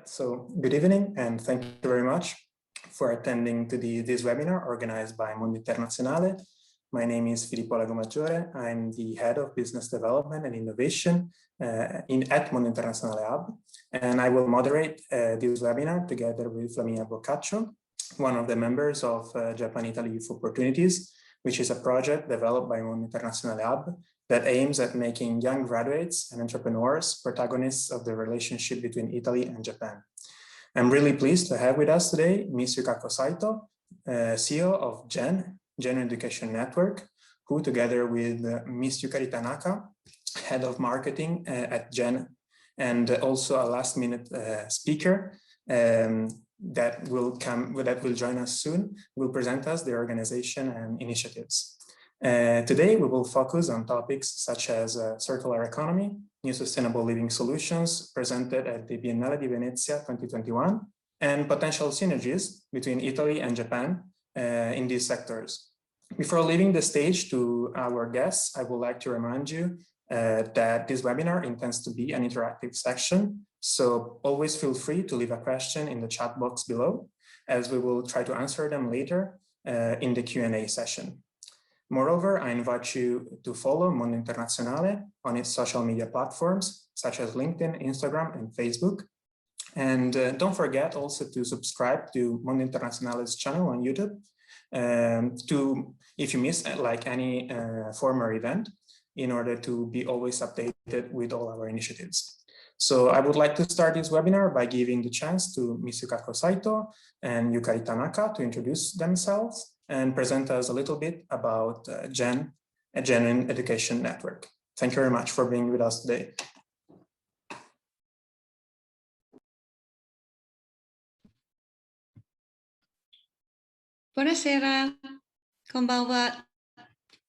So good evening, and thank you very much for attending to this webinar organized by Mondo Internazionale. My name is Filippo Lagomaggiore. I'm the Head of Business Development and Innovation at Mondo Internazionale Hub, and I will moderate this webinar together with Flaminia Boccaccio, one of the members of Japan-Italy Youth Opportunities, which is a project developed by Mondo Internazionale Hub that aims at making young graduates and entrepreneurs protagonists of the relationship between Italy and Japan. I'm really pleased to have with us today Ms. Yukako Saito, CEO of GEN Education Network, who together with Ms. Yukari Tanaka, Head of Marketing at GEN, and also a last-minute speaker that will join us soon, will present us the organization and initiatives. Today, we will focus on topics such as circular economy, new sustainable living solutions presented at the Biennale di Venezia 2021, and potential synergies between Italy and Japan in these sectors. Before leaving the stage to our guests, I would like to remind you that this webinar intends to be an interactive section, so always feel free to leave a question in the chat box below, as we will try to answer them later in the Q&A session. Moreover, I invite you to follow Mondo Internazionale on its social media platforms, such as LinkedIn, Instagram, and Facebook. And don't forget also to subscribe to Mondo Internazionale's channel on YouTube if you miss like any former event, in order to be always updated with all our initiatives. So I would like to start this webinar by giving the chance to Ms. Yukako Saito and Yukari Tanaka to introduce themselves and present us a little bit about GEN Education Network. Thank you very much for being with us today. Buonasera, konbanwa.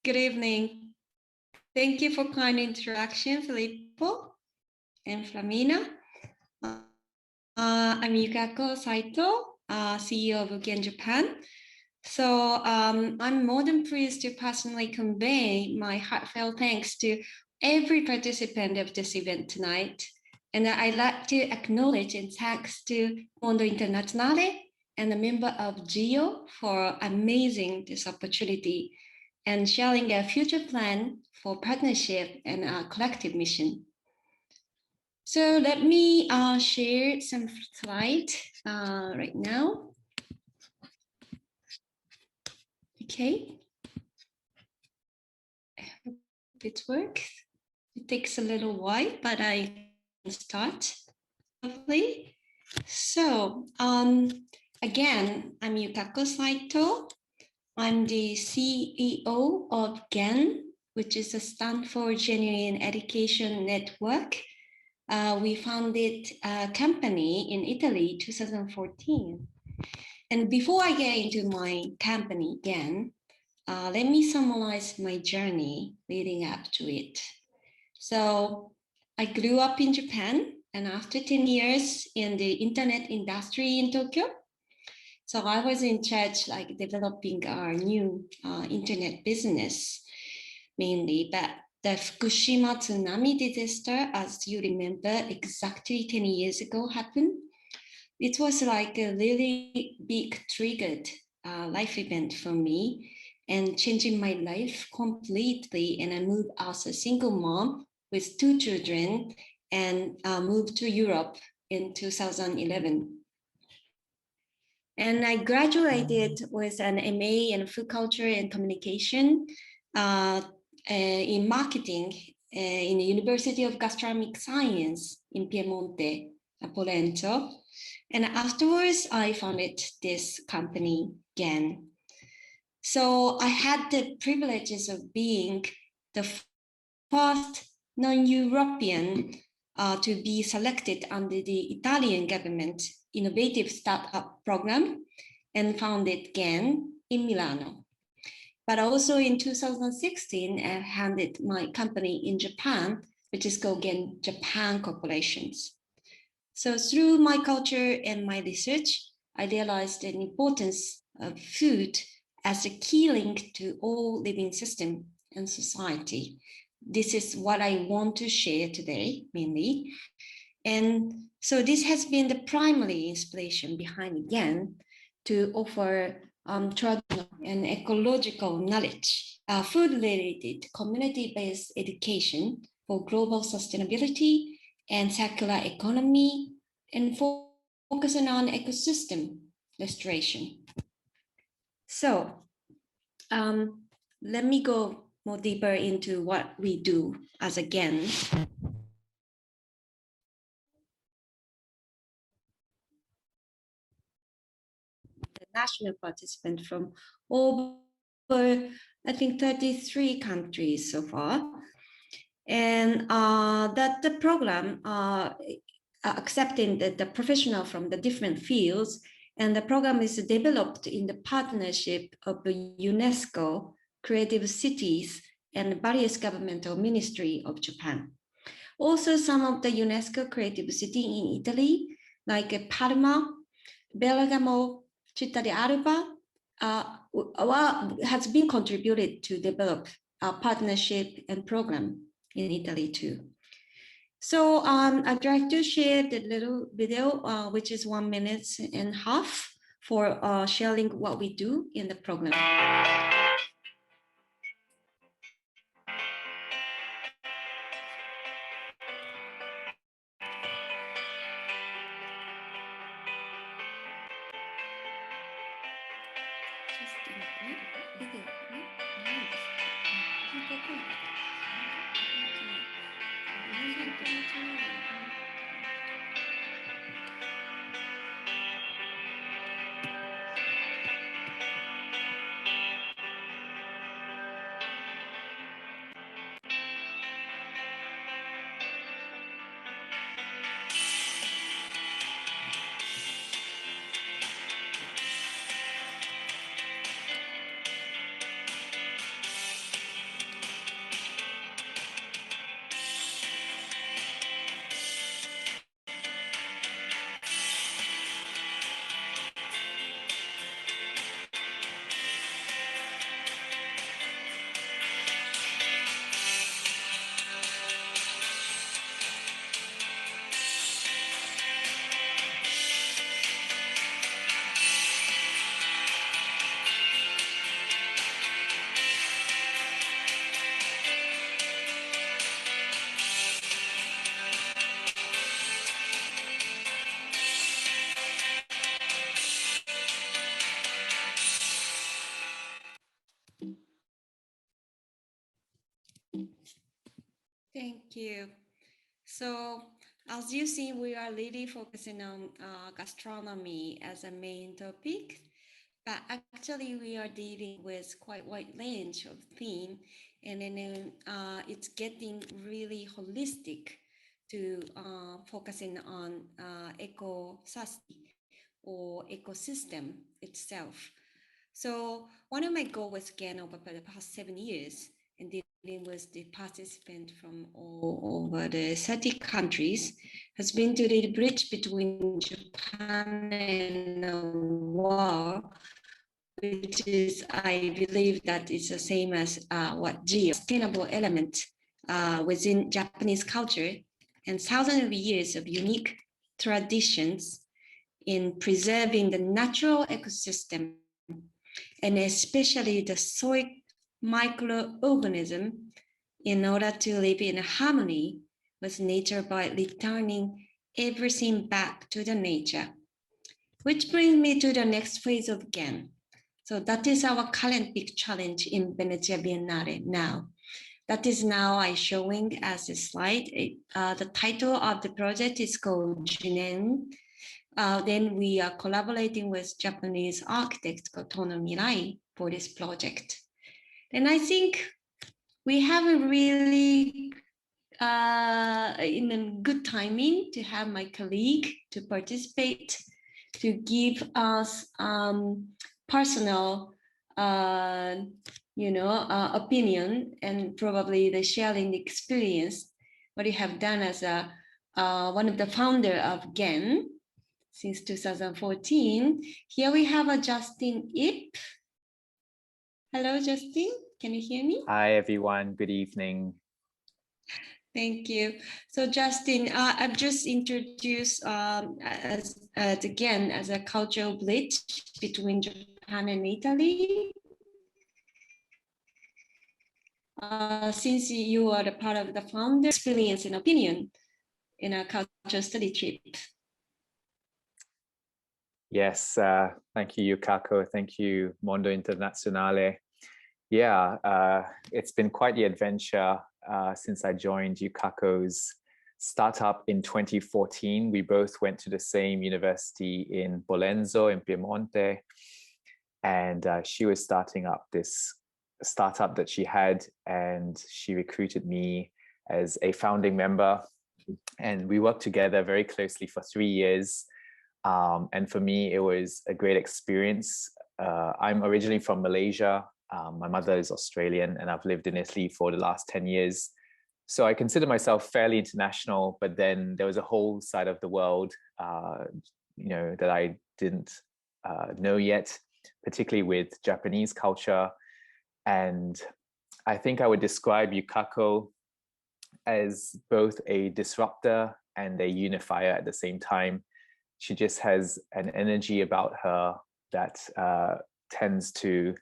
Good evening. Thank you for kind introduction, Filippo and Flamina. I'm Yukako Saito, CEO of GEN Japan. So I'm more than pleased to personally convey my heartfelt thanks to every participant of this event tonight. And I'd like to acknowledge and thanks to Mondo Internazionale and a member of JIYO for amazing this opportunity and sharing a future plan for partnership and our collective mission. So let me share some slides right now. Okay, I hope it works. It takes a little while, but I can start hopefully. So again, I'm Yukako Saito. I'm the CEO of GEN, which is a stand for Genuine Education Network. We founded a company in Italy 2014. And before I get into my company again, let me summarize my journey leading up to it. So I grew up in Japan, and after 10 years in the internet industry in Tokyo, so I was in charge like developing our new internet business mainly, but the Fukushima tsunami disaster, as you remember, exactly 10 years ago happened. It was like a really big triggered life event for me and changing my life completely. And I moved as a single mom with 2 children and moved to Europe in 2011. And I graduated with an MA in food culture and communication in marketing in the University of Gastronomic Science in Piemonte, Polento. And afterwards, I founded this company again. So I had the privileges of being the first non-European to be selected under the Italian government innovative startup program and founded GEN in Milano. But also in 2016, I handed my company in Japan, which is called GEN Japan Corporations. So through my culture and my research, I realized the importance of food as a key link to all living system and society. This is what I want to share today, mainly. And so this has been the primary inspiration behind GEN to offer traditional and ecological knowledge, food-related community-based education for global sustainability and circular economy, and focusing on ecosystem restoration. So let me go more deeper into what we do as a GEN. The national participant from over, I think, 33 countries so far. And that the program accepting the professional from the different fields, and the program is developed in the partnership of the UNESCO, Creative Cities, and various governmental ministry of Japan. Also, some of the UNESCO Creative City in Italy, like Parma, Bergamo, Città d'Alba, has been contributed to develop a partnership and program in Italy too. So I'd like to share the little video, which is 1.5 minutes for sharing what we do in the program. Thank you. So as you see, we are really focusing on gastronomy as a main topic, but actually we are dealing with quite wide range of theme, and then it's getting really holistic to focusing on or ecosystem itself. So one of my goals again over the past 7 years in dealing with the participants from all over the 30 countries has been to the bridge between Japan and the world, which is, I believe that is the same as what JIYO, sustainable element within Japanese culture and thousands of years of unique traditions in preserving the natural ecosystem, and especially the soil microorganism, in order to live in harmony with nature by returning everything back to the nature. Which brings me to the next phase of GEN. So that is our current big challenge in Venice Biennale now. That is now I'm showing as a slide. The title of the project is called Junen. Then we are collaborating with Japanese architect Tono Mirai for this project. And I think we have a really in a good timing to have my colleague to participate, to give us personal opinion, and probably the sharing experience, what you have done as a one of the founder of GEN since 2014. Here we have a Justin Ip. Hello, Justin. Can you hear me? Hi, everyone. Good evening. Thank you. So Justin, I've just introduced again as a cultural bridge between Japan and Italy. Since you are the part of the founder, experience and opinion in a cultural study trip. Yes, thank you, Yukako. Thank you, Mondo Internazionale. Yeah, it's been quite the adventure since I joined Yukako's startup in 2014. We both went to the same university in Bolenzo in Piemonte, and she was starting up this startup that she had, and she recruited me as a founding member, and we worked together very closely for 3 years. And for me, it was a great experience. I'm originally from Malaysia. My mother is Australian, and I've lived in Italy for the last 10 years. So I consider myself fairly international, but then there was a whole side of the world, that I didn't know yet, particularly with Japanese culture. And I think I would describe Yukako as both a disruptor and a unifier at the same time. She just has an energy about her that tends to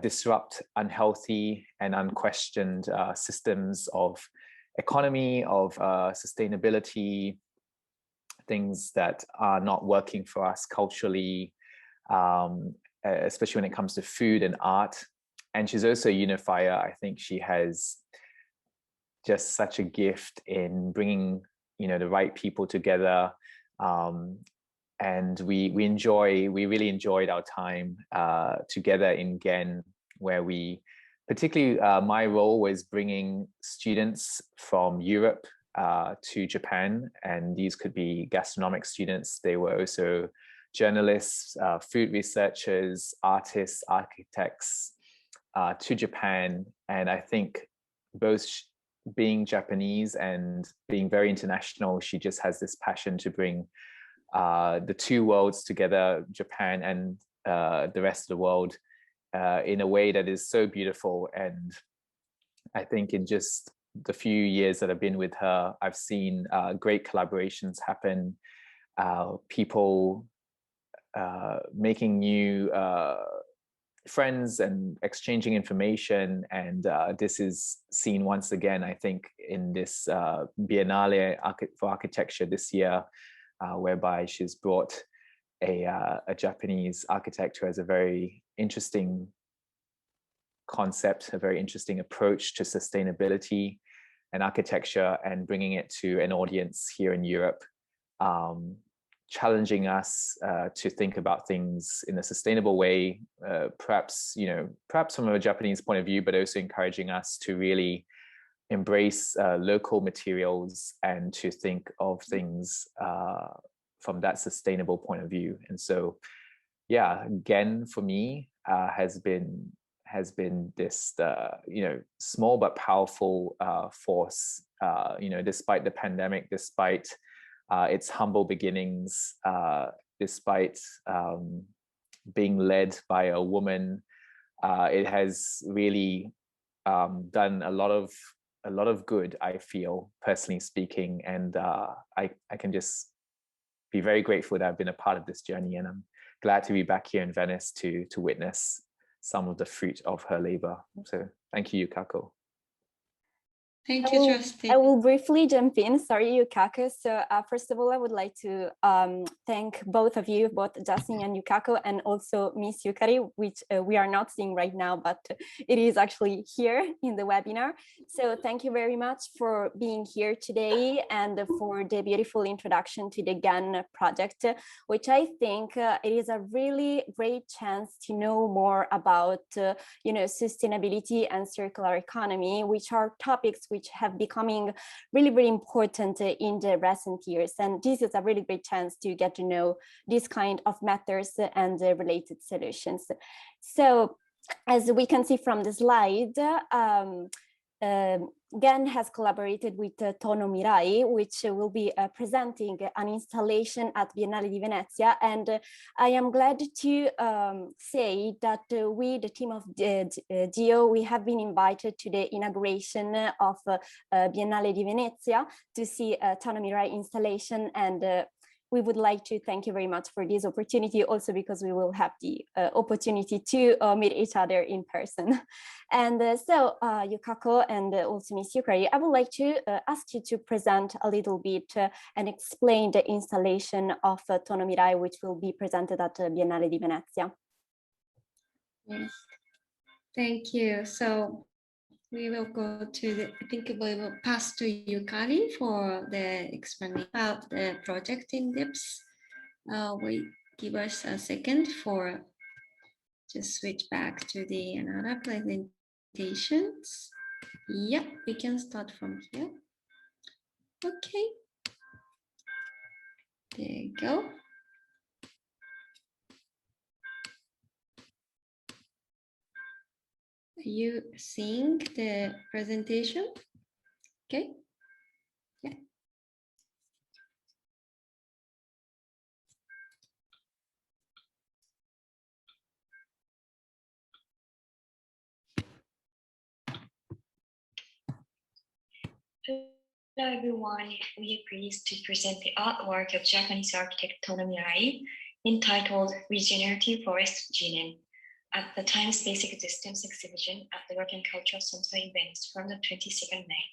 disrupt unhealthy and unquestioned systems of economy, of sustainability, things that are not working for us culturally, especially when it comes to food and art. And she's also a unifier. I think she has just such a gift in bringing, the right people together. And we really enjoyed our time together in Gen, where particularly my role was bringing students from Europe to Japan, and these could be gastronomic students. They were also journalists, food researchers, artists, architects to Japan. And I think both being Japanese and being very international, she just has this passion to bring the two worlds together, Japan and the rest of the world, in a way that is so beautiful. And I think in just the few years that I've been with her, I've seen great collaborations happen, people making new friends and exchanging information. And this is seen once again, I think, in this Biennale for architecture this year, whereby she's brought a Japanese architect who has a very interesting concept, a very interesting approach to sustainability and architecture, and bringing it to an audience here in Europe, challenging us to think about things in a sustainable way, perhaps from a Japanese point of view, but also encouraging us to really embrace local materials and to think of things from that sustainable point of view. And so, yeah, Gen for me has been this small but powerful force. Despite the pandemic, despite its humble beginnings, despite being led by a woman, it has really done a lot of good, I feel, personally speaking. And I can just be very grateful that I've been a part of this journey, and I'm glad to be back here in Venice to witness some of the fruit of her labor. So thank you, Yukako. Thank you, Justin. I will briefly jump in. Sorry, Yukako. So first of all, I would like to thank both of you, both Justin and Yukako, and also Miss Yukari, which we are not seeing right now, but it is actually here in the webinar. So thank you very much for being here today and for the beautiful introduction to the GAN project, which I think it is a really great chance to know more about sustainability and circular economy, which are topics which have becoming really, really important in the recent years. And this is a really great chance to get to know this kind of matters and related solutions. So as we can see from the slide, Gen has collaborated with Tono Mirai, which will be presenting an installation at Biennale di Venezia. And I am glad to say that we, the team of JIYO, we have been invited to the inauguration of Biennale di Venezia to see Tono Mirai installation. And we would like to thank you very much for this opportunity, also because we will have the opportunity to meet each other in person. And so Yukako and also Miss Yukari, I would like to ask you to present a little bit and explain the installation of Tono Mirai, which will be presented at Biennale di Venezia. Yes, thank you. So we will go to the, I think we will pass to Yukari for the explanation about the project in depth. Wait, give us a second for just switch back to the another presentations. Yep, we can start from here. Okay. There you go. Are you seeing the presentation? Okay. Yeah. Hello everyone, we are pleased to present the artwork of Japanese architect Tono Mirai entitled Regenerative Forest Jinen at the Time Space Existence exhibition at the Work and Cultural Center in Venice from the 22nd May.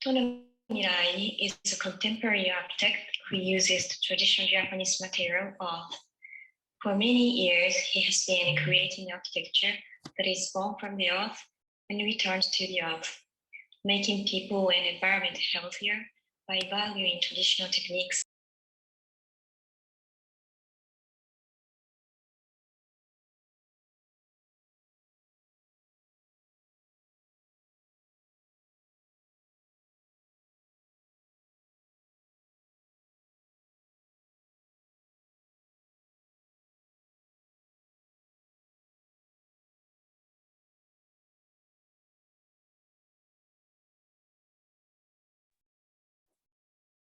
Tono Mirai is a contemporary architect who uses the traditional Japanese material earth. For many years, he has been creating architecture that is born from the earth and returns to the earth, making people and environment healthier by valuing traditional techniques.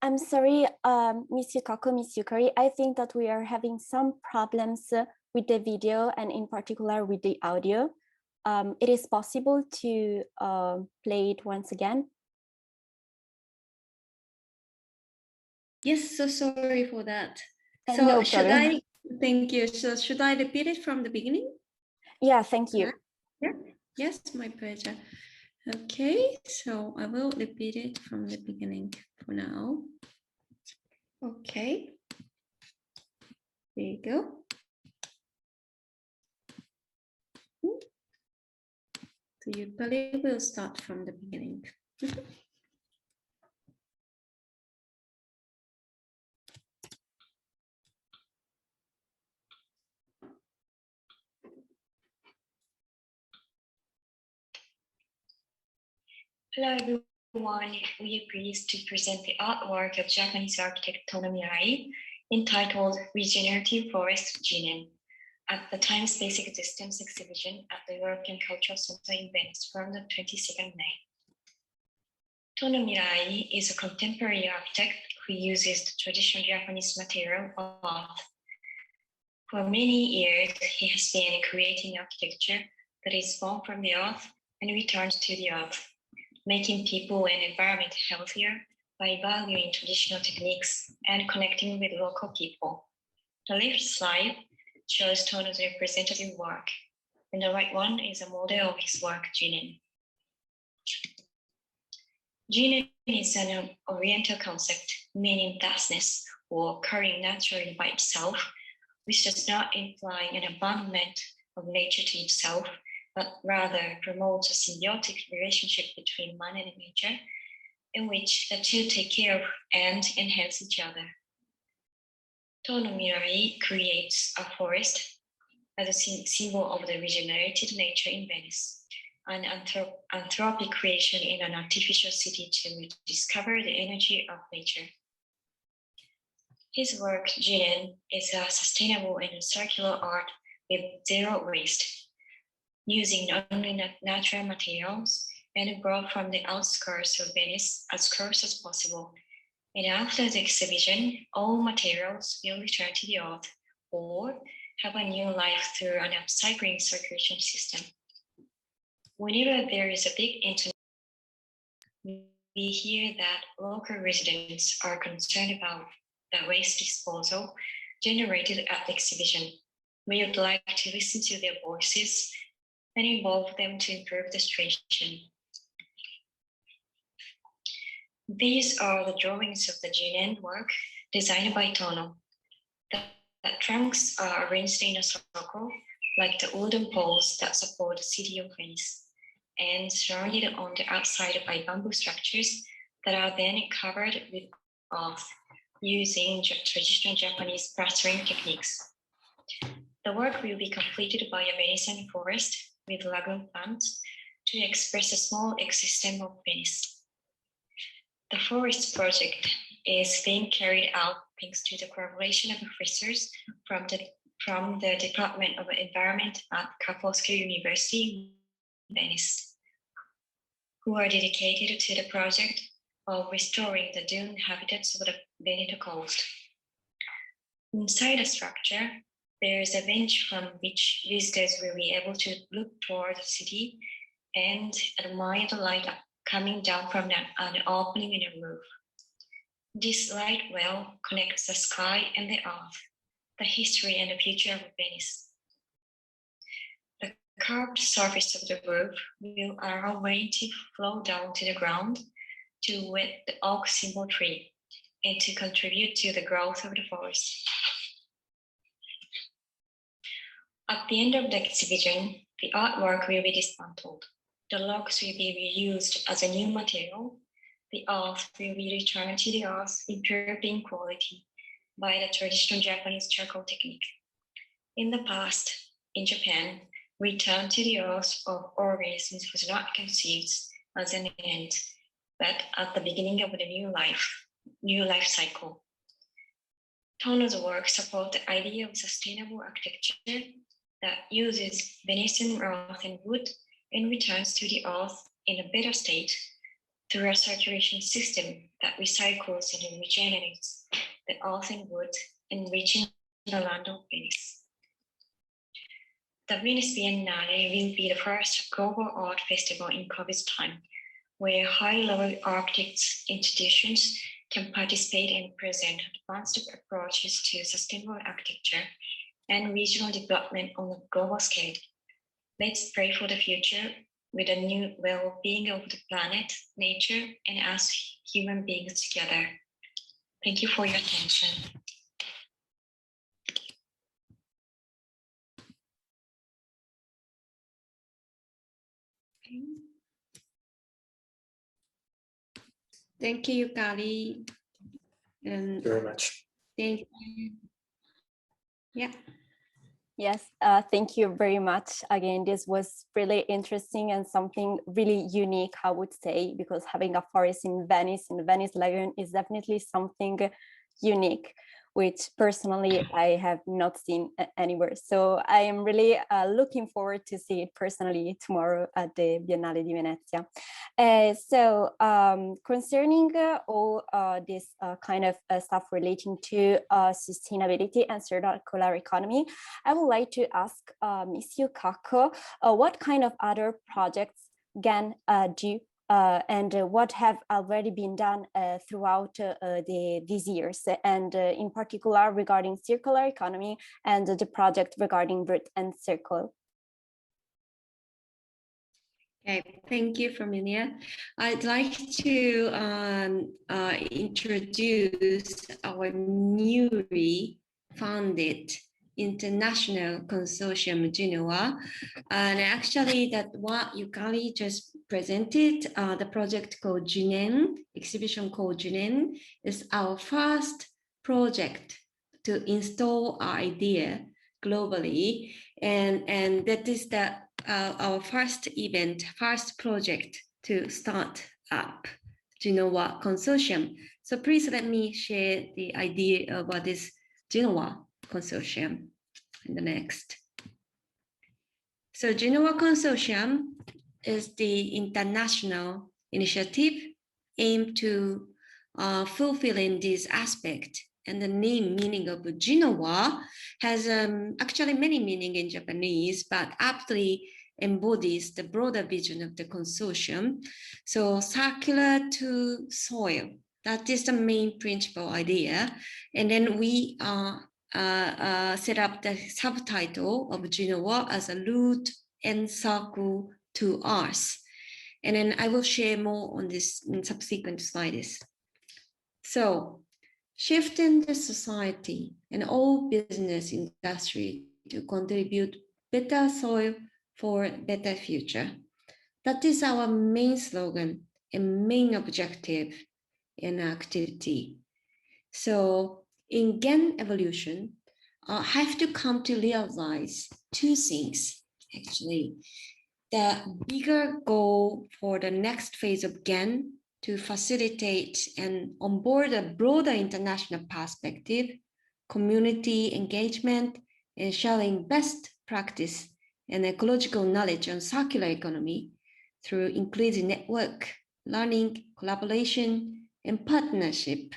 I'm sorry, Miss Yukako, Miss Yukari, I think that we are having some problems with the video and in particular with the audio. It is possible to play it once again? Yes, so sorry for that. So No should problem. thank you. So should I repeat it from the beginning? Yeah, thank you. Yeah. Yes, my pleasure. Okay, so I will repeat it from the beginning for now. Okay. There you go. So usually we'll start from the beginning. Hello everyone, we are pleased to present the artwork of Japanese architect Tono Mirai entitled Regenerative Forest Jinen at the Time Space Existence exhibition at the Work and Cultural Center in Venice from the 22nd May. Tono Mirai is a contemporary architect who uses the traditional Japanese material earth. For many years, he has been creating architecture that is born from the earth and returns to the earth, making people and environment healthier by valuing traditional techniques and connecting with local people. The left slide shows Tono's representative work, and the right one is a model of his work, Jinen. Jinen is an Oriental concept meaning vastness or occurring naturally by itself, which does not imply an abandonment of nature to itself, but rather promotes a symbiotic relationship between man and nature, in which the two take care of and enhance each other. Tono Mirai creates a forest as a symbol of the regenerated nature in Venice, an anthropic creation in an artificial city to discover the energy of nature. His work, Jinen, is a sustainable and circular art with zero waste, using only natural materials and brought from the outskirts of Venice as close as possible. And after the exhibition, all materials will return to the earth or have a new life through an upcycling circulation system. Whenever there is a big international, we hear that local residents are concerned about the waste disposal generated at the exhibition. We would like to listen to their voices and involve them to improve the situation. These are the drawings of the Jinen work designed by Tono. The trunks are arranged in a circle, like the wooden poles that support the city of Venice, and surrounded on the outside by bamboo structures that are then covered with earth using traditional Japanese plastering techniques. The work will be completed by a Venetian forest with lagoon plants to express a small ecosystem of Venice. The forest project is being carried out thanks to the collaboration of officers from the Department of Environment at Ca' Foscari University in Venice, who are dedicated to the project of restoring the dune habitats of the Veneto coast. Inside the structure, there is a bench from which visitors will be able to look toward the city and admire the light coming down from an opening in the roof. This light well connects the sky and the earth, the history and the future of Venice. The curved surface of the roof will allow rain to flow down to the ground to wet the oak symbol tree and to contribute to the growth of the forest. At the end of the exhibition, the artwork will be dismantled. The logs will be reused as a new material. The earth will be returned to the earth in pure beam quality by the traditional Japanese charcoal technique. In the past, in Japan, return to the earth of organisms was not conceived as an end, but at the beginning of the new life cycle. Tono's work support the idea of sustainable architecture that uses Venetian earth and wood and returns to the earth in a better state through a circulation system that recycles and regenerates the earth and wood, enriching the land of Venice. The Venice Biennale will be the first global art festival in COVID time, where high-level architects institutions can participate and present advanced approaches to sustainable architecture and regional development on a global scale. Let's pray for the future with a new well-being of the planet, nature, and us human beings together. Thank you for your attention. Thank you, Yukari. Thank you very much. Thank you. Yeah. Yes, thank you very much. Again, this was really interesting and something really unique, I would say, because having a forest in the Venice Lagoon is definitely something unique, which personally I have not seen anywhere. So I am really looking forward to see it personally tomorrow at the Biennale di Venezia. Concerning all this kind of stuff relating to sustainability and circular economy, I would like to ask Ms. Yukako, what kind of other projects GAN do and what have already been done throughout these years, and in particular regarding circular economy and the project regarding root and circle. Okay, thank you, Familia. I'd like to introduce our newly founded international consortium, JIYO. And actually that what Yukari just presented, the project called Jinen, exhibition called Jinen, is our first project to install our idea globally. And that is our first event, first project to start up JIYO consortium. So please let me share the idea about this JIYO consortium in the next. So JIYO consortium is the international initiative aimed to fulfilling this aspect. And the name meaning of JIYO has actually many meaning in Japanese, but aptly embodies the broader vision of the consortium. So circular to soil, that is the main principal idea. And then we set up the subtitle of JIYO as a root and circle to Earth. And then I will share more on this in subsequent slides. So shifting the society and all business industry to contribute better soil for better future. That is our main slogan and main objective in activity. So in Gen evolution, I have to come to realize two things, actually. The bigger goal for the next phase of Gen to facilitate and onboard a broader international perspective, community engagement, and sharing best practice and ecological knowledge on circular economy through increasing network, learning, collaboration, and partnership,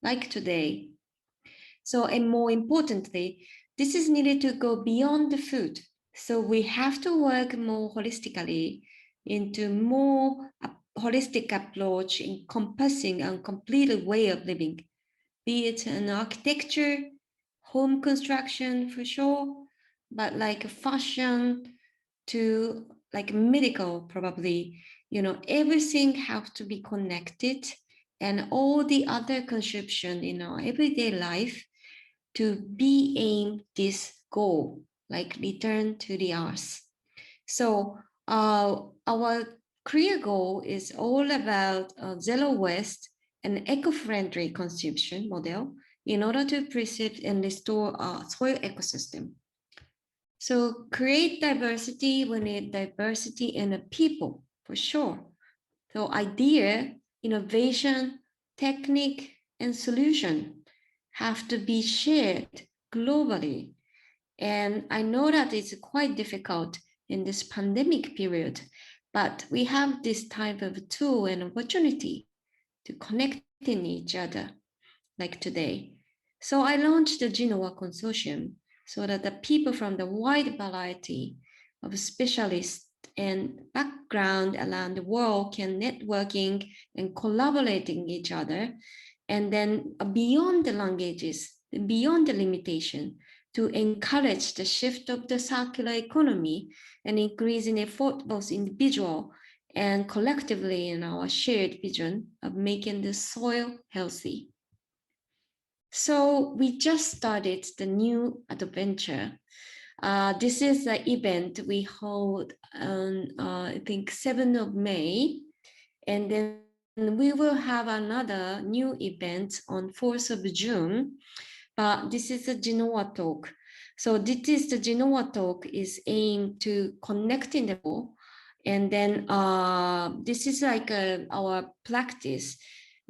like today. So, and more importantly, this is needed to go beyond the food. So we have to work more holistically into more holistic approach encompassing a complete way of living, be it an architecture, home construction for sure, but like fashion to like medical probably, you know, everything has to be connected and all the other consumption in our everyday life to be aimed this goal, like return to the earth. So our career goal is all about zero waste and eco-friendly consumption model in order to preserve and restore our soil ecosystem. So create diversity, we need diversity in the people for sure. So idea, innovation, technique, and solution have to be shared globally. And I know that it's quite difficult in this pandemic period, but we have this type of tool and opportunity to connect in each other, like today. So I launched the JIYO Consortium so that the people from the wide variety of specialists and background around the world can networking and collaborating each other. And then beyond the languages, beyond the limitation, to encourage the shift of the circular economy and increasing effort both individual and collectively in our shared vision of making the soil healthy. So we just started the new adventure. This is the event we hold on, I think, 7th of May. And then we will have another new event on 4th of June. But this is a JIYO talk. So this is the JIYO talk is aimed to connecting the people. And then this is like our practice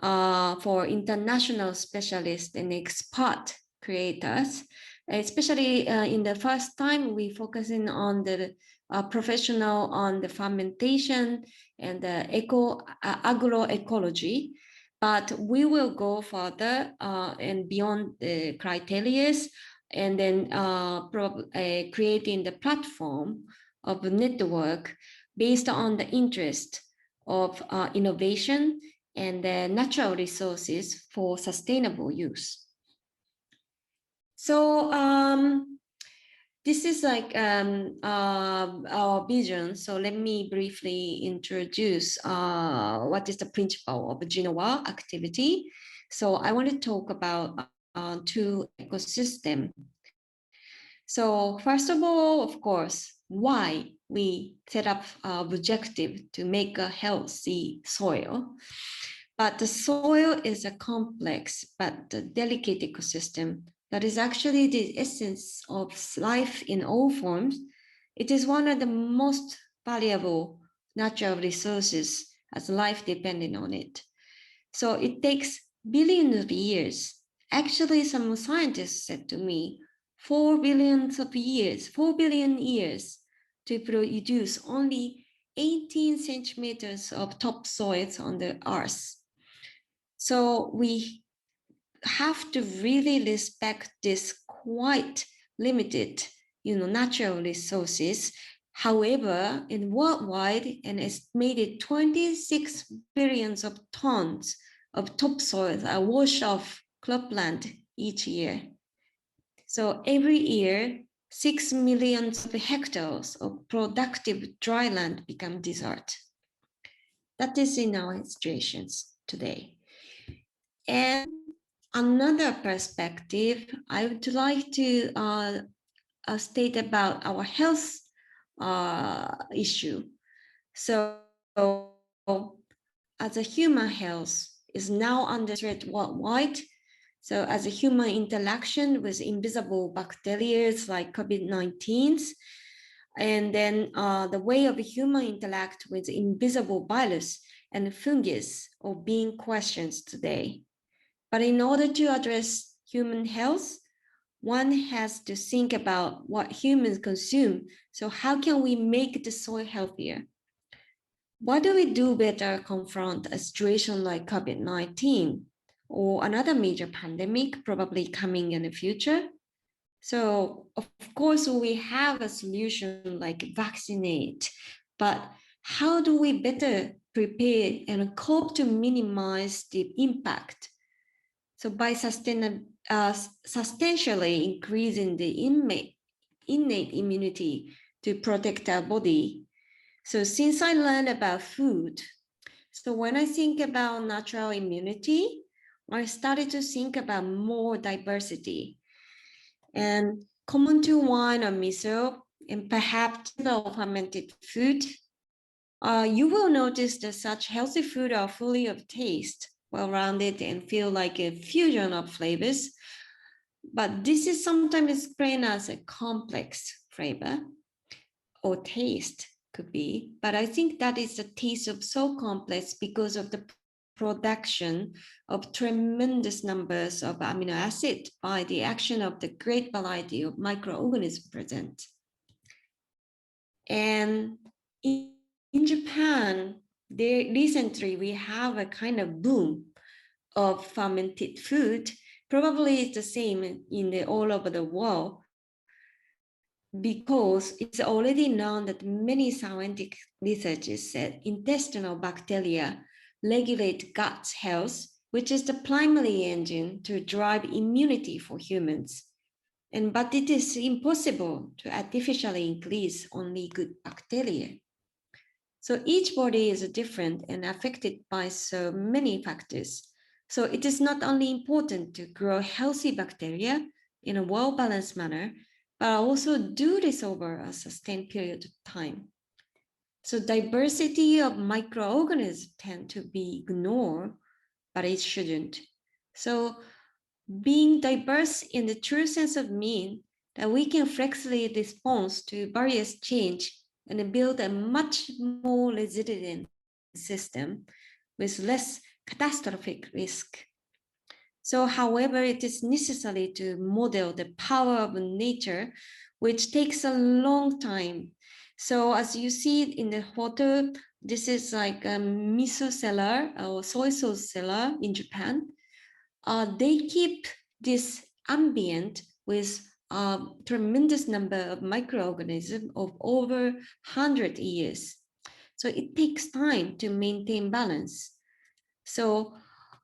for international specialists and expert creators, especially in the first time we focusing on the professional on the fermentation and the agroecology, but we will go further and beyond the criteria and then creating the platform of a network based on the interest of innovation and natural resources for sustainable use. So this is like our vision. So let me briefly introduce what is the principle of JIYO activity. So I want to talk about two ecosystems. So first of all, of course, why we set up our objective to make a healthy soil. But the soil is a complex but delicate ecosystem that is actually the essence of life in all forms. It is one of the most valuable natural resources as life depending on it. So it takes billions of years. Actually, some scientists said to me, 4 billion years to produce only 18 centimeters of topsoils on the earth. So we have to really respect this quite limited, natural resources. However, in worldwide, an estimated 26 billions of tons of topsoil are washed off cropland each year. So every year, 6 million hectares of productive dry land become desert. That is in our situations today. And another perspective, I would like to state about our health issue. So as a human health is now under threat worldwide. So as a human interaction with invisible bacteria like COVID-19, and then the way of a human interact with invisible virus and fungus are being questioned today. But in order to address human health, one has to think about what humans consume. So how can we make the soil healthier? What do we do better confront a situation like COVID-19 or another major pandemic probably coming in the future? So of course we have a solution like vaccinate, but how do we better prepare and cope to minimize the impact? So by substantially increasing the innate immunity to protect our body. So since I learned about food, so when I think about natural immunity, I started to think about more diversity. And common to wine or miso, and perhaps the fermented food, you will notice that such healthy food are fully of taste, well-rounded, and feel like a fusion of flavors. But this is sometimes explained as a complex flavor or taste could be, but I think that is the taste of so complex because of the production of tremendous numbers of amino acids by the action of the great variety of microorganisms present. And in Japan, recently we have a kind of boom of fermented food. Probably it's the same in all over the world, because it's already known that many scientific researchers said intestinal bacteria regulate gut health, which is the primary engine to drive immunity for humans. But it is impossible to artificially increase only good bacteria. So each body is different and affected by so many factors. So it is not only important to grow healthy bacteria in a well-balanced manner, but also do this over a sustained period of time. So diversity of microorganisms tend to be ignored, but it shouldn't. So being diverse in the true sense of mean that we can flexibly respond to various change and build a much more resilient system with less catastrophic risk. So, however, it is necessary to model the power of nature, which takes a long time. So as you see in the photo, this is like a miso cellar or soy sauce cellar in Japan. They keep this ambient with a tremendous number of microorganisms of over 100 years. So it takes time to maintain balance. So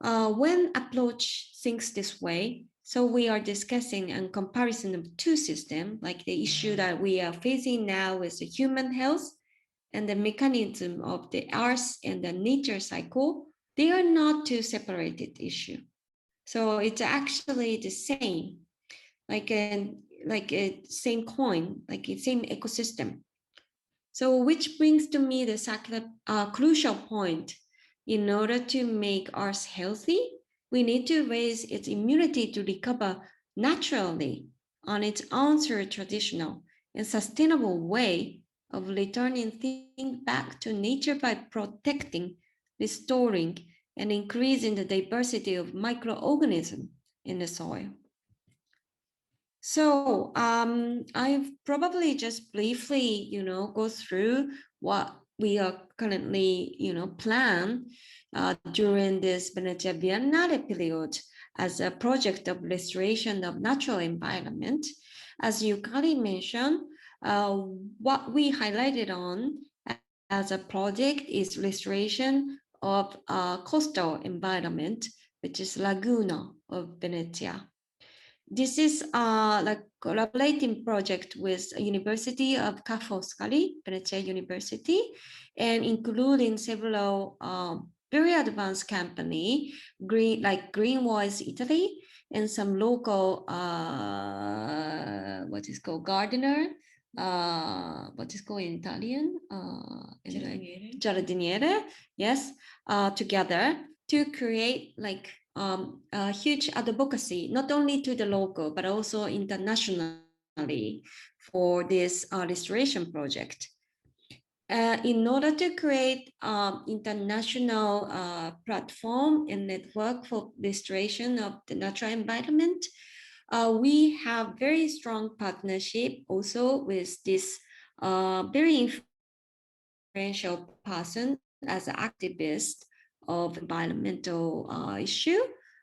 when approach things this way, so we are discussing a comparison of two systems, like the issue that we are facing now with the human health and the mechanism of the earth and the nature cycle. They are not two separated issues. So it's actually the same, like a same coin, like a same ecosystem. So which brings to me the crucial point. In order to make Earth healthy, we need to raise its immunity to recover naturally on its own through a traditional and sustainable way of returning things back to nature by protecting, restoring, and increasing the diversity of microorganisms in the soil. So I've probably just briefly, go through what we are currently, plan during this Venice Biennale period as a project of restoration of natural environment. As Yukari mentioned, what we highlighted on as a project is restoration of coastal environment, which is Laguna of Venezia. This is a collaborating project with University of Ca' Foscari, Venezia University, and including several very advanced company, like Greenwise Italy, and some local, what is called gardener, what is called in Italian? Anyway, giardiniere, yes, together to create like a huge advocacy, not only to the local, but also internationally for this restoration project. In order to create international platform and network for restoration of the natural environment, we have very strong partnership also with this very influential person as an activist of environmental issue,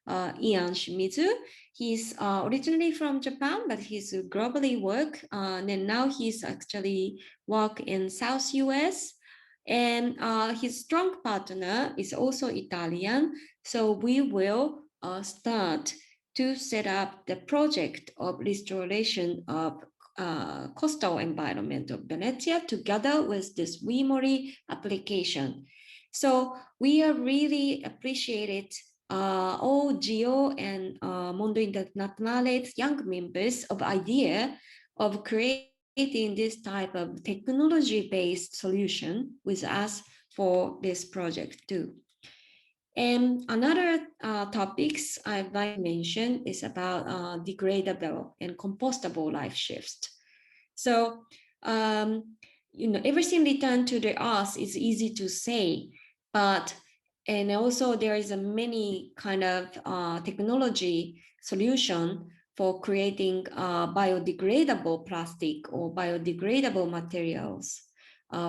Ian Shimizu. He's originally from Japan, but he's globally work. And now he's actually work in South US. And his strong partner is also Italian. So we will start to set up the project of restoration of coastal environment of Venezia together with this WeMori application. So we are really appreciated all JIYO and Mondo Internazionale's young members of idea of creating this type of technology-based solution with us for this project too. And another topics I'd like to mention is about degradable and compostable life shifts. So, everything returned to the earth is easy to say, and also there is a many kind of technology solution for creating biodegradable plastic or biodegradable materials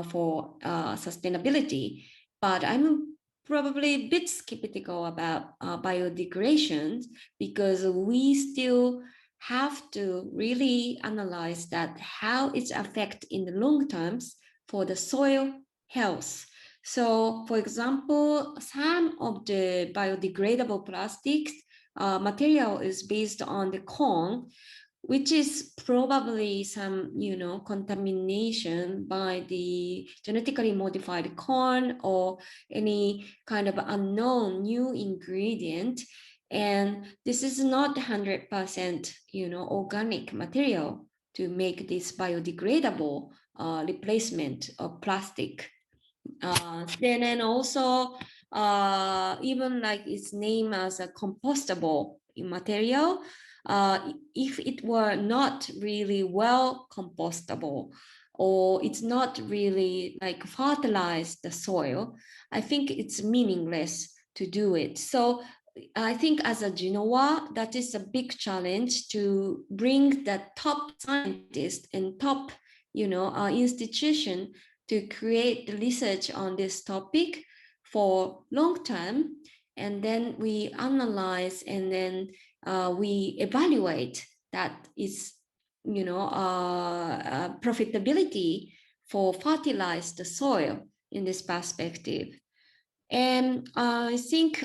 for sustainability. But I'm probably a bit skeptical about biodegradation because we still have to really analyze that how it's affect in the long terms for the soil health. So for example, some of the biodegradable plastics material is based on the corn, which is probably some, contamination by the genetically modified corn or any kind of unknown new ingredient. And this is not 100%, organic material to make this biodegradable replacement of plastic. Then also, even like its name as a compostable material, if it were not really well compostable, or it's not really like fertilize the soil, I think it's meaningless to do it. So I think as a Genoa, that is a big challenge to bring the top scientists and top, institution to create the research on this topic for long term. And then we analyze and then we evaluate that is, profitability for fertilize the soil in this perspective. And I think,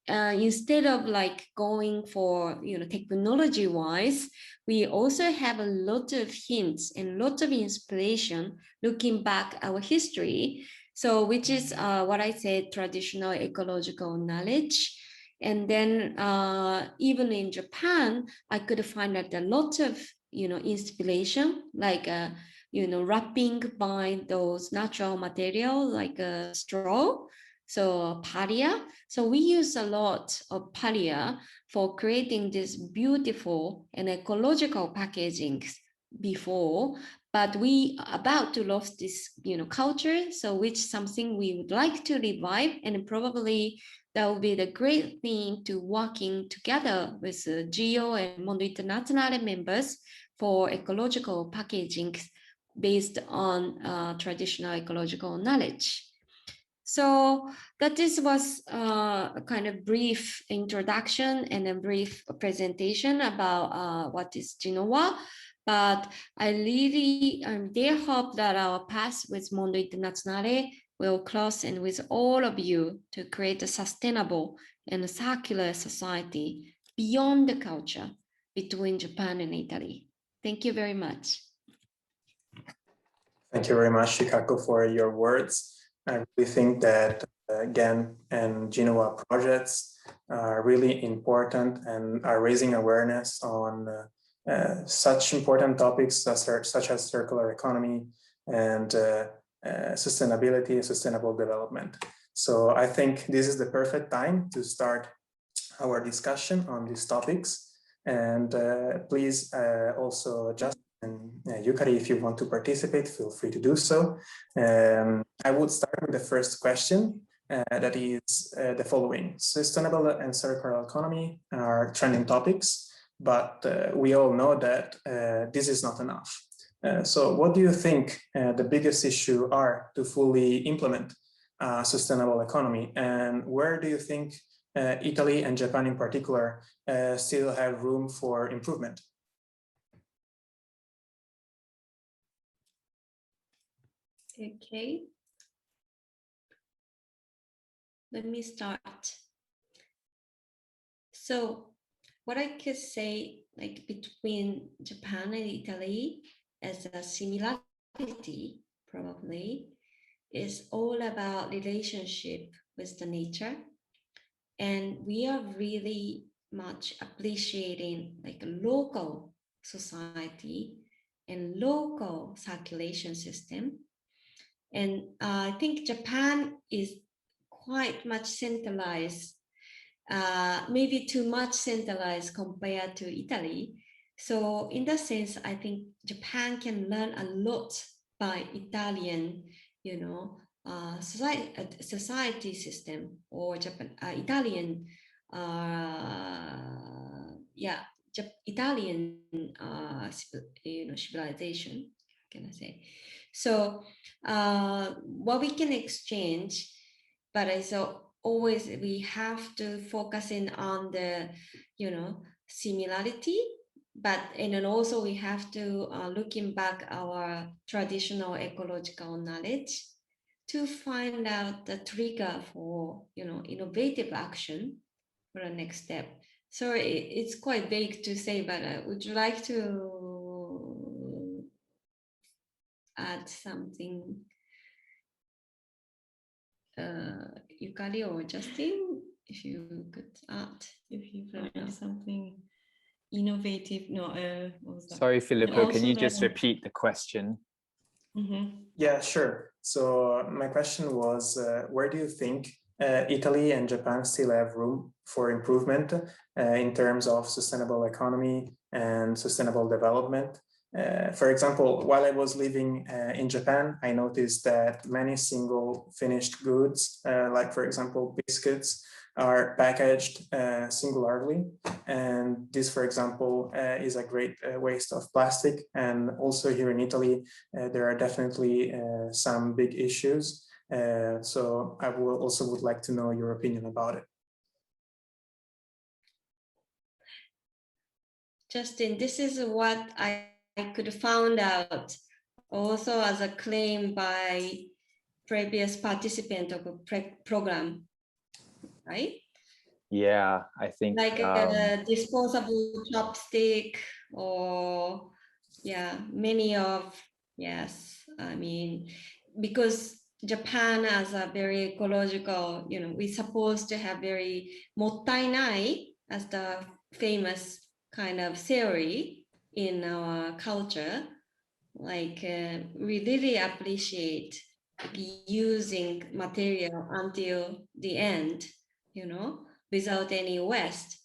instead of like going for, technology wise, we also have a lot of hints and lots of inspiration looking back our history. So which is what I said, traditional ecological knowledge. And then even in Japan, I could find that a lot of, inspiration, like, wrapping by those natural material like a straw, so paria. So we use a lot of paria for creating this beautiful and ecological packaging before, but we are about to lose this, culture. So which something we would like to revive, and probably that would be the great thing to working together with JIYO and Mondo Internazionale members for ecological packaging based on traditional ecological knowledge. So that this was a kind of brief introduction and a brief presentation about what is Genoa. But I really dare hope that our path with Mondo Internazionale will cross and with all of you to create a sustainable and circular society beyond the culture between Japan and Italy. Thank you very much. Thank you very much, Shikako, for your words. I really think that GAN and Genoa projects are really important and are raising awareness on such important topics such as circular economy and sustainability, sustainable development. So I think this is the perfect time to start our discussion on these topics. And please also just and Yukari, if you want to participate, feel free to do so. I would start with the first question, that is the following. Sustainable and circular economy are trending topics, but we all know that this is not enough. So what do you think the biggest issue are to fully implement sustainable economy? And where do you think Italy and Japan in particular still have room for improvement? Okay, let me start. So what I could say, like between Japan and Italy as a similarity probably is all about relationship with the nature. And we are really much appreciating like a local society and local circulation system. And I think Japan is quite much centralized, maybe too much centralized compared to Italy. So in that sense, I think Japan can learn a lot by Italian, you know, society system or Italian, Italian, you know, civilization. Can I say? So what we can exchange, but also always we have to focus in on the, you know, similarity, but and then also we have to looking back our traditional ecological knowledge to find out the trigger for, you know, innovative action for the next step. So it's quite vague to say, but would you like to add something, Yukari or Justin, if you could add, if you have something innovative? No, what was that? Sorry, Filippo, can you just repeat the question? Yeah, sure. So my question was, where do you think Italy and Japan still have room for improvement in terms of sustainable economy and sustainable development? For example, while I was living in Japan, I noticed that many single finished goods, like for example, biscuits, are packaged singularly. And this, for example, is a great waste of plastic. And also here in Italy, there are definitely some big issues. So I would like to know your opinion about it. Justin, this is what I could find out also as a claim by previous participant of a program, right? Yeah, I think like a disposable chopstick or many of, yes, I mean, because Japan has a very ecological, you know, we're supposed to have very mottainai as the famous kind of theory in our culture. Like we really appreciate using material until the end, you know, without any waste.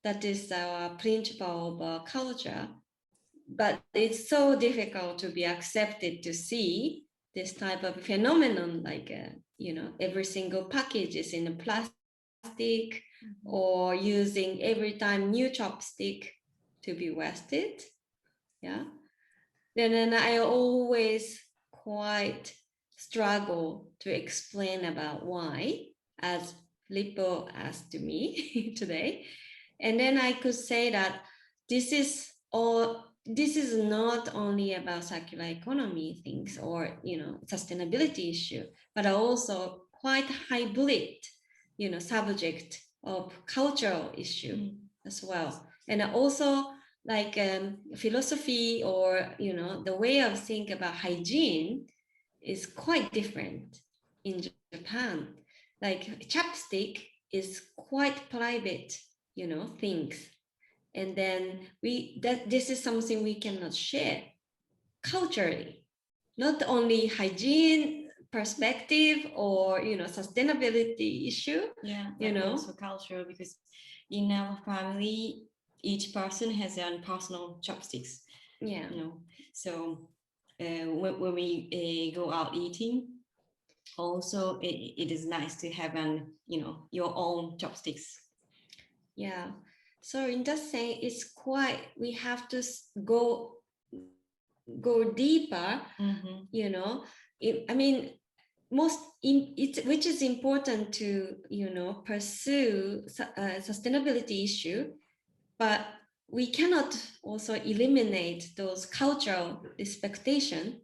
That is our principle of our culture. But it's so difficult to be accepted to see this type of phenomenon, like, you know, every single package is in a plastic, or using every time new chopstick to be wasted. Yeah. then I always quite struggle to explain about why, as Filippo asked me today. And then I could say that this is not only about circular economy things or sustainability issue, but also quite hybrid subject of cultural issue as well. And also like philosophy or the way of think about hygiene is quite different in Japan. Like chapstick is quite private things, and then this is something we cannot share culturally, not only hygiene perspective or sustainability issue. Yeah, also cultural, because in our family each person has their own personal chopsticks. Yeah, so when we go out eating, also it is nice to have your own chopsticks. Yeah, so in that sense it's quite, we have to go deeper. I mean, which is important to pursue sustainability issue, but we cannot also eliminate those cultural expectation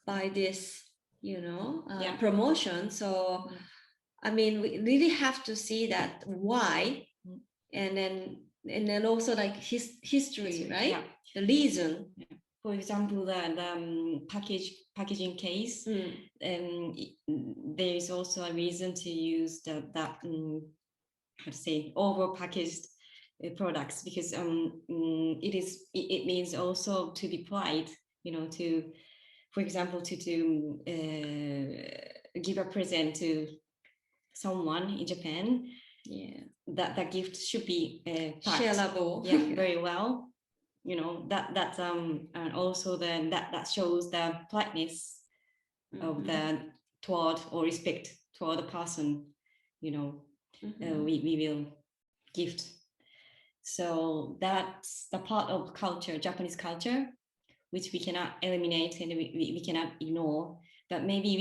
by this promotion. So I mean, we really have to see that why, and then also like history, right? Yeah. The reason. Yeah. For example, the packaging case, there is also a reason to use that how to say, over packaged products, because it means also to be polite, to, for example, to give a present to someone in Japan. Yeah, that gift should be packed, shareable. Yeah, very well. That's and also then that shows the politeness of the toward, or respect toward the person we will gift. So that's the part of culture, Japanese culture, which we cannot eliminate and we cannot ignore, but maybe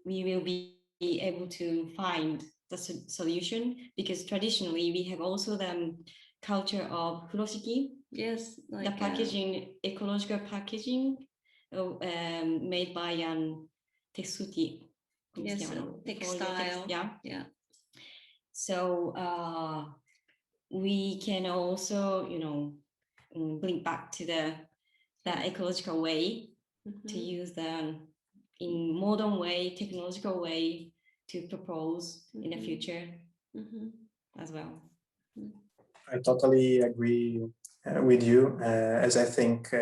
we will be able to find the solution, because traditionally we have also the culture of furoshiki. Yes, like the packaging, ecological packaging made by tessuti. yes, textile. Yeah. So we can also bring back to the ecological way, to use the in modern way, technological way, to propose in the future as well. I totally agree with you, as I think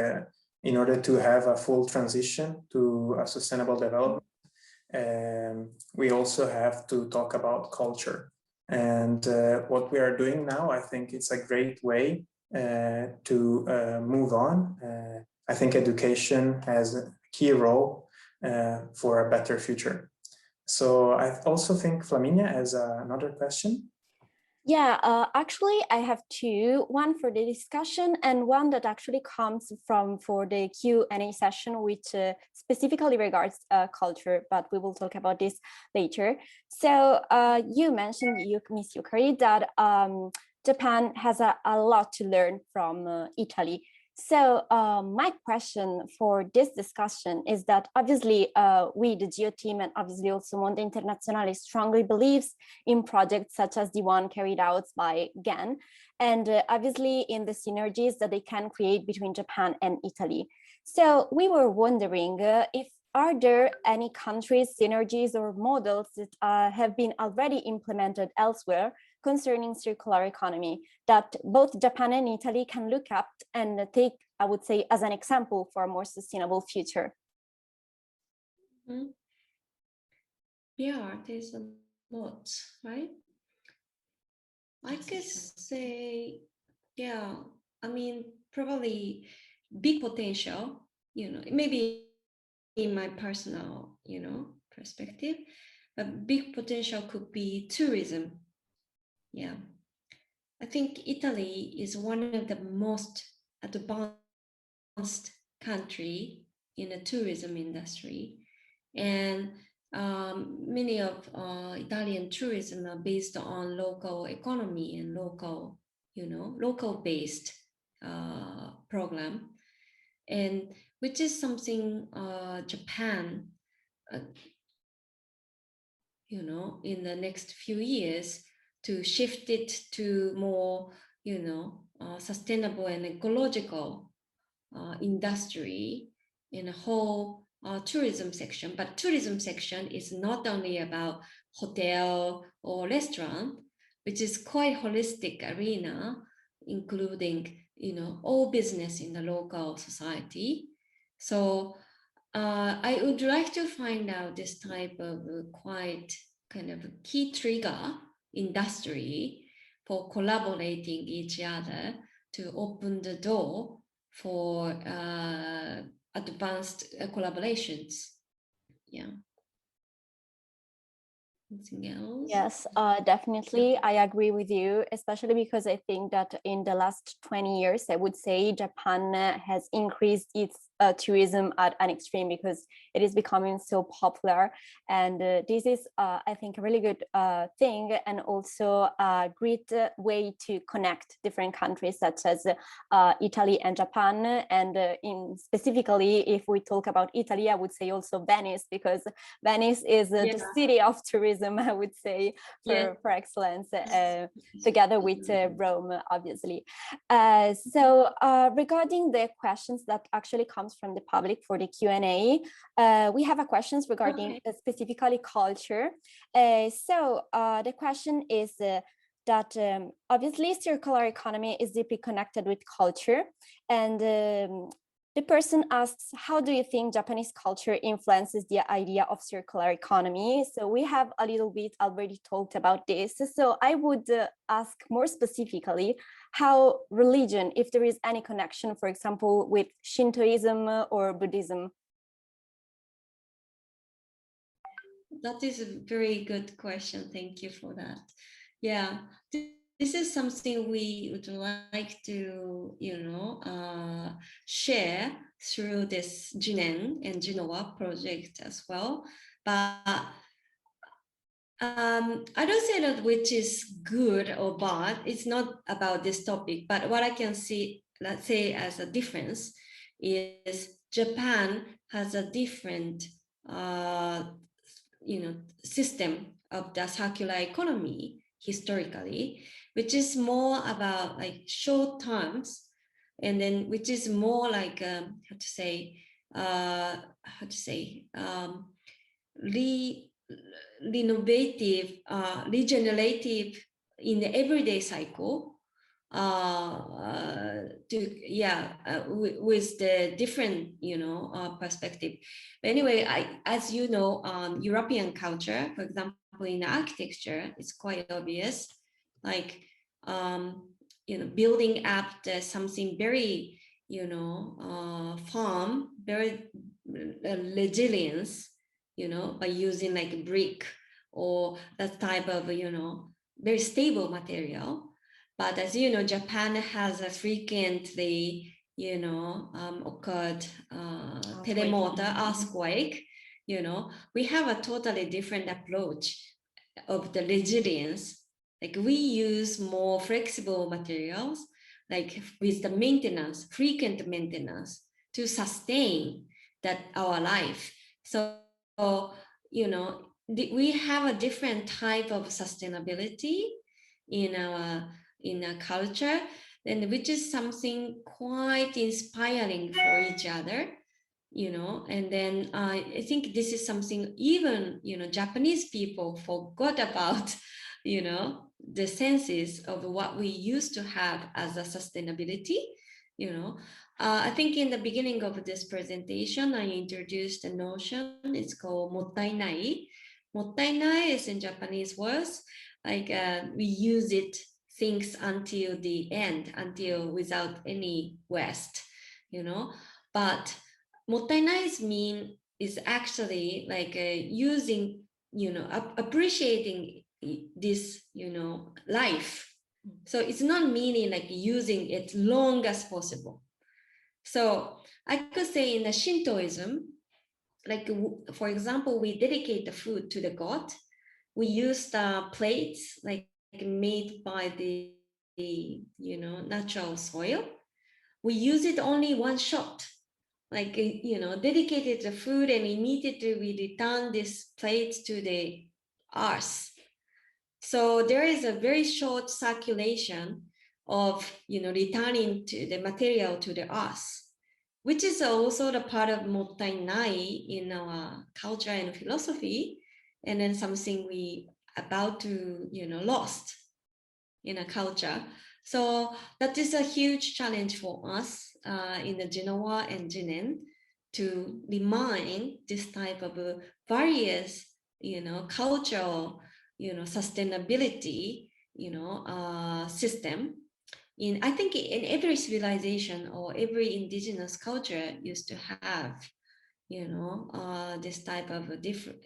in order to have a full transition to a sustainable development, we also have to talk about culture. And what we are doing now, I think it's a great way to move on. I think education has a key role for a better future. So I also think Flaminia has another question. Yeah, actually, I have two, one for the discussion and one that actually comes from for the Q&A session, which specifically regards culture, but we will talk about this later. So you mentioned, Miss Yukari, that Japan has a lot to learn from Italy. So my question for this discussion is that obviously we, the JIYO team, and obviously also Mondo Internazionale, strongly believes in projects such as the one carried out by GAN, and obviously in the synergies that they can create between Japan and Italy. So we were wondering if are there any countries, synergies, or models that have been already implemented elsewhere concerning circular economy that both Japan and Italy can look at and take, I would say, as an example for a more sustainable future? Yeah, there's a lot, right? I could say, yeah, I mean, probably big potential, maybe in my personal, perspective, a big potential could be tourism. Yeah, I think Italy is one of the most advanced country in the tourism industry, and many of Italian tourism are based on local economy and local, local-based program, and which is something Japan, in the next few years to shift it to more, sustainable and ecological industry in a whole tourism section. But tourism section is not only about hotel or restaurant, which is quite holistic arena, including, all business in the local society. So I would like to find out this type of quite kind of key trigger industry for collaborating each other to open the door for advanced collaborations. Yeah. Anything else? Yes, definitely. I agree with you, especially because I think that in the last 20 years, I would say Japan has increased its tourism at an extreme because it is becoming so popular. And this is, I think, a really good thing, and also a great way to connect different countries such as Italy and Japan. And in specifically, if we talk about Italy, I would say also Venice, because Venice is the city of tourism, I would say, for excellence, together with Rome, obviously. So regarding the questions that actually comes from the public for the Q&A, we have a questions regarding specifically culture. So the question is that obviously circular economy is deeply connected with culture, and the person asks, how do you think Japanese culture influences the idea of circular economy? So we have a little bit already talked about this. So I would ask more specifically how religion, if there is any connection, for example, with Shintoism or Buddhism. That is a very good question. Thank you for that. Yeah, this is something we would like to, share through this Jinen and Jinowa project as well. But I don't say that which is good or bad. It's not about this topic. But what I can see, let's say, as a difference is Japan has a different, system of the circular economy historically, which is more about like short terms, and then which is more like regenerative in the everyday cycle, with the different perspective. But anyway, as you know, European culture, for example, in architecture, it's quite obvious, like building up something very firm, very resilience, by using like brick or that type of very stable material. But as you know, Japan has a frequently occurred terremoto, earthquake. We have a totally different approach of the resilience. Like we use more flexible materials, like with the maintenance, frequent maintenance, to sustain our life. So we have a different type of sustainability in our culture, and which is something quite inspiring for each other, and then I think this is something even Japanese people forgot about, the senses of what we used to have as a sustainability. I think in the beginning of this presentation I introduced a notion. It's called mottainai. Mottainai is in Japanese words like we use it things until the end, until without any waste, but mottainai is actually like using, appreciating this, life. So it's not meaning like using it long as possible, So I could say in the Shintoism, like for example, we dedicate the food to the god. We use the plates like made by the natural soil. We use it only one shot, like dedicated the food, and immediately we return this plate to the earth. So there is a very short circulation of returning to the material to the earth, which is also the part of mottainai in our culture and philosophy, and then something we about to lost in a culture. So that is a huge challenge for us in the Genoa and Jinen to remind this type of various cultural sustainability system. I think in every civilization or every indigenous culture used to have this type of a different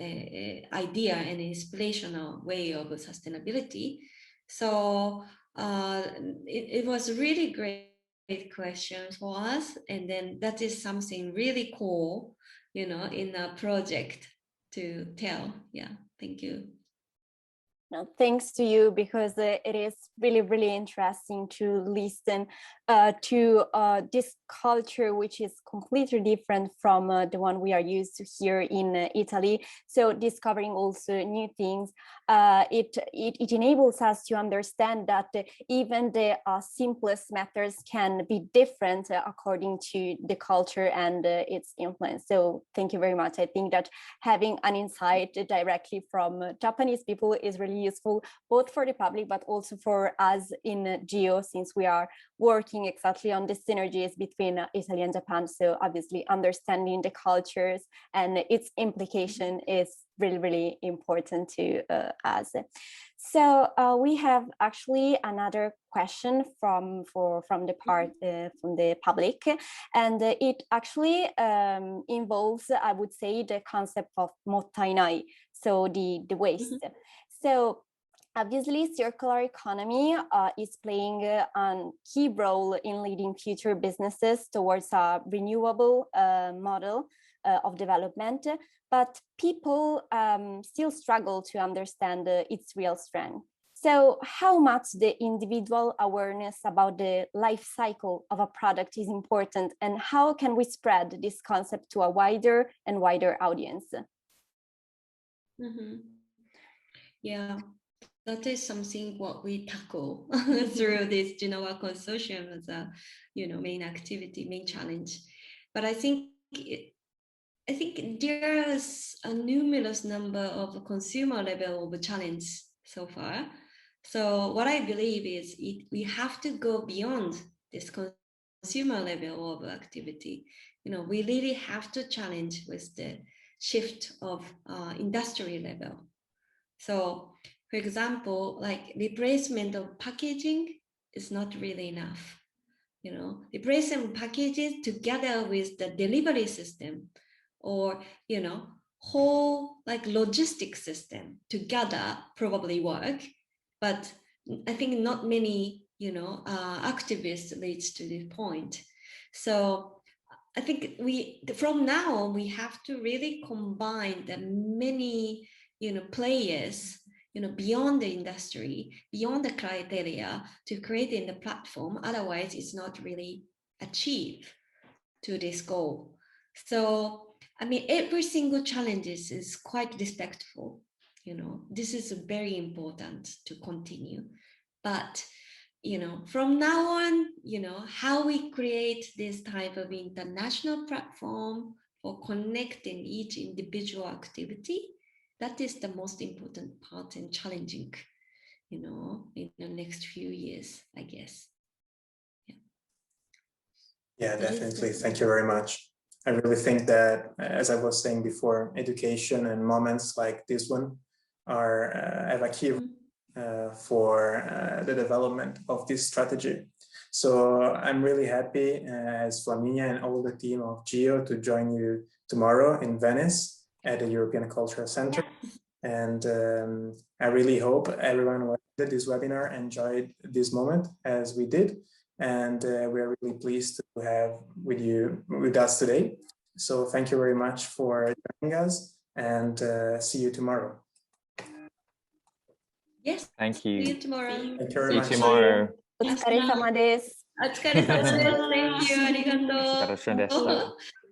idea and inspirational way of sustainability. So it was a really great question for us, and then that is something really cool in a project to tell. Yeah, thank you. No, thanks to you, because it is really, really interesting to listen to this culture, which is completely different from the one we are used to here in Italy. So discovering also new things, it enables us to understand that even the simplest methods can be different according to the culture and its influence. So thank you very much. I think that having an insight directly from Japanese people is really useful, both for the public, but also for us in JIYO, since we are working exactly on the synergies between Italy and Japan. So obviously understanding the cultures and its implication is really, really important to us. So we have actually another question from the public, and it actually involves, I would say, the concept of mottainai, so the waste. So obviously, circular economy is playing a key role in leading future businesses towards a renewable model of development, but people still struggle to understand its real strength. So how much the individual awareness about the life cycle of a product is important, and how can we spread this concept to a wider and wider audience? Yeah, that is something what we tackle through this Genoa consortium as a main activity, main challenge. But I think there is a numerous number of consumer level of challenge so far. So what I believe is we have to go beyond this consumer level of activity. We really have to challenge with the shift of industry level. So for example, like replacement of packaging is not really enough. Replacement packages together with the delivery system, or whole like logistic system together probably work, but I think not many activists leads to this point. So I think from now on we have to really combine the many players beyond the industry, beyond the criteria, to create the platform. Otherwise it's not really achieve to this goal. So I mean, every single challenge is quite respectful. This is very important to continue. But from now on, how we create this type of international platform for connecting each individual activity, that is the most important part and challenging, in the next few years, I guess. Yeah, definitely. Thank you very much. I really think that, as I was saying before, education and moments like this one have a key for the development of this strategy. So I'm really happy as Flaminia and all the team of JIYO to join you tomorrow in Venice at the European Cultural Center. And I really hope everyone who attended this webinar enjoyed this moment as we did. and we're really pleased to have with us today. So thank you very much for joining us, and see you tomorrow. Yes. Thank you. See you tomorrow. Thank you very See you much. tomorrow. お疲れ様です。お疲れ様です。Thank you. ありがとう。お疲れ様でした。